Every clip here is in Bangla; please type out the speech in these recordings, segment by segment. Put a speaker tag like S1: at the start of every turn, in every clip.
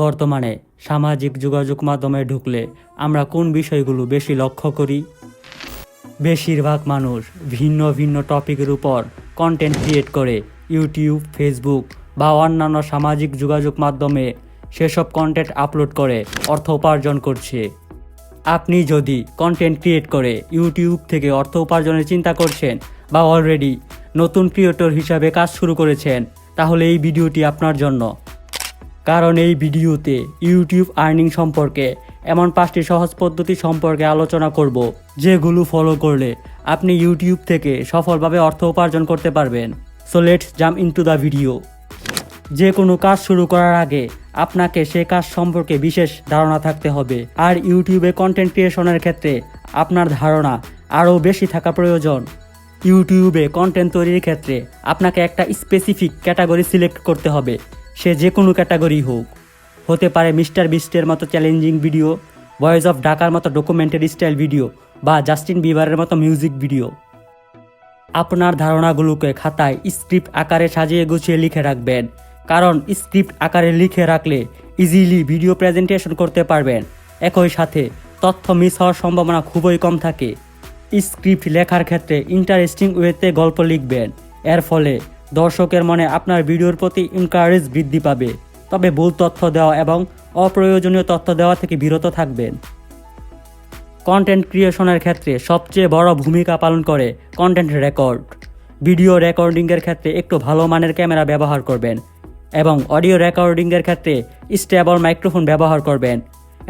S1: বর্তমানে সামাজিক যোগাযোগ মাধ্যমে ঢুকলে আমরা কোন বিষয়গুলো বেশি লক্ষ্য করি? বেশিরভাগ মানুষ ভিন্ন ভিন্ন টপিকের উপর কন্টেন্ট ক্রিয়েট করে ইউটিউব, ফেসবুক বা অন্যান্য সামাজিক যোগাযোগ মাধ্যমে সেসব কন্টেন্ট আপলোড করে অর্থ উপার্জন করছে। আপনি যদি কন্টেন্ট ক্রিয়েট করে ইউটিউব থেকে অর্থ উপার্জনের চিন্তা করছেন বা অলরেডি নতুন ক্রিয়েটর হিসাবে কাজ শুরু করেছেন, তাহলে এই ভিডিওটি আপনার জন্য। কারণ এই ভিডিওতে ইউটিউব আর্নিং সম্পর্কে এমন 5টি সহজ পদ্ধতি সম্পর্কে আলোচনা করব, যেগুলো ফলো করলে আপনি ইউটিউব থেকে সফলভাবে অর্থ উপার্জন করতে পারবেন। So let's jump into the video. যে কোনো কাজ শুরু করার আগে আপনাকে সে কাজ সম্পর্কে বিশেষ ধারণা থাকতে হবে, আর ইউটিউবে কন্টেন্ট ক্রিয়েশনের ক্ষেত্রে আপনার ধারণা আরও বেশি থাকা প্রয়োজন। ইউটিউবে কন্টেন্ট তৈরির ক্ষেত্রে আপনাকে একটা স্পেসিফিক ক্যাটাগরি সিলেক্ট করতে হবে, সে যে কোনো ক্যাটাগরি হোক। হতে পারে মিস্টার বিস্টের মতো চ্যালেঞ্জিং ভিডিও, ভয়েস অফ ঢাকার মতো ডকুমেন্টারি স্টাইল ভিডিও বা জাস্টিন বিবারের মতো মিউজিক ভিডিও। আপনার ধারণাগুলোকে খাতায় স্ক্রিপ্ট আকারে সাজিয়ে গুছিয়ে লিখে রাখবেন, কারণ স্ক্রিপ্ট আকারে লিখে রাখলে ইজিলি ভিডিও প্রেজেন্টেশন করতে পারবেন। একই সাথে তথ্য মিস হওয়ার সম্ভাবনা খুবই কম থাকে। স্ক্রিপ্ট লেখার ক্ষেত্রে ইন্টারেস্টিং ওয়েতে গল্প লিখবেন, এর ফলে দর্শকের মনে আপনার ভিডিওর প্রতি এনকারেজ বৃদ্ধি পাবে। তবে ভুল তথ্য দেওয়া এবং অপ্রয়োজনীয় তথ্য দেওয়া থেকে বিরত থাকবেন। কন্টেন্ট ক্রিয়েশনের ক্ষেত্রে সবচেয়ে বড় ভূমিকা পালন করে কন্টেন্ট রেকর্ড। ভিডিও রেকর্ডিংয়ের ক্ষেত্রে একটু ভালো মানের ক্যামেরা ব্যবহার করবেন এবং অডিও রেকর্ডিংয়ের ক্ষেত্রে স্টেবল মাইক্রোফোন ব্যবহার করবেন।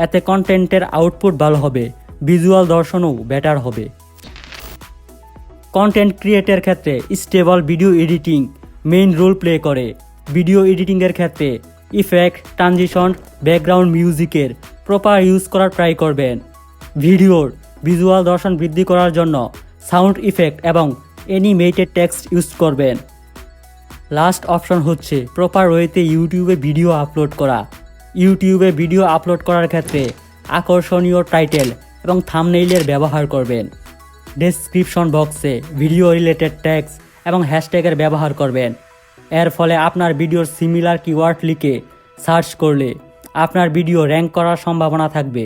S1: এতে কন্টেন্টের আউটপুট ভালো হবে, ভিজুয়াল দর্শনও বেটার হবে। কন্টেন্ট ক্রিয়েটের ক্ষেত্রে stable video editing main role play করে। ভিডিও এডিটিংয়ের ক্ষেত্রে ইফেক্ট, ট্রানজিশন, ব্যাকগ্রাউন্ড মিউজিকের প্রপার ইউজ করার ট্রাই করবেন। ভিডিওর ভিজুয়াল দর্শন বৃদ্ধি করার জন্য সাউন্ড ইফেক্ট এবং অ্যানিমেটেড টেক্সট ইউজ করবেন। লাস্ট অপশন হচ্ছে প্রপার ওয়েতে ইউটিউবে ভিডিও আপলোড করা। ইউটিউবে ভিডিও আপলোড করার ক্ষেত্রে আকর্ষণীয় টাইটেল এবং থাম্বনেইলের ব্যবহার করবেন। ডেসক্রিপশন বক্সে ভিডিও রিলেটেড ট্যাগস এবং হ্যাশট্যাগের ব্যবহার করবেন। এর ফলে আপনার ভিডিওর সিমিলার কিওয়ার্ড লিখে সার্চ করলে আপনার ভিডিও র্যাঙ্ক করার সম্ভাবনা থাকবে।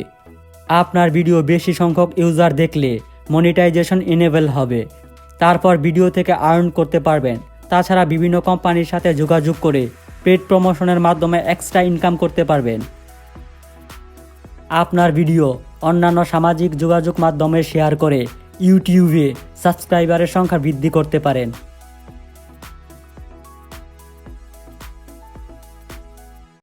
S1: আপনার ভিডিও বেশি সংখ্যক ইউজার দেখলে মনিটাইজেশন এনেবল হবে, তারপর ভিডিও থেকে আর্ন করতে পারবেন। তাছাড়া বিভিন্ন কোম্পানির সাথে যোগাযোগ করে পেড প্রমোশনের মাধ্যমে এক্সট্রা ইনকাম করতে পারবেন। আপনার ভিডিও অন্যান্য সামাজিক যোগাযোগ মাধ্যমে শেয়ার করে ইউটিউবে সাবস্ক্রাইবারের সংখ্যা বৃদ্ধি করতে পারেন।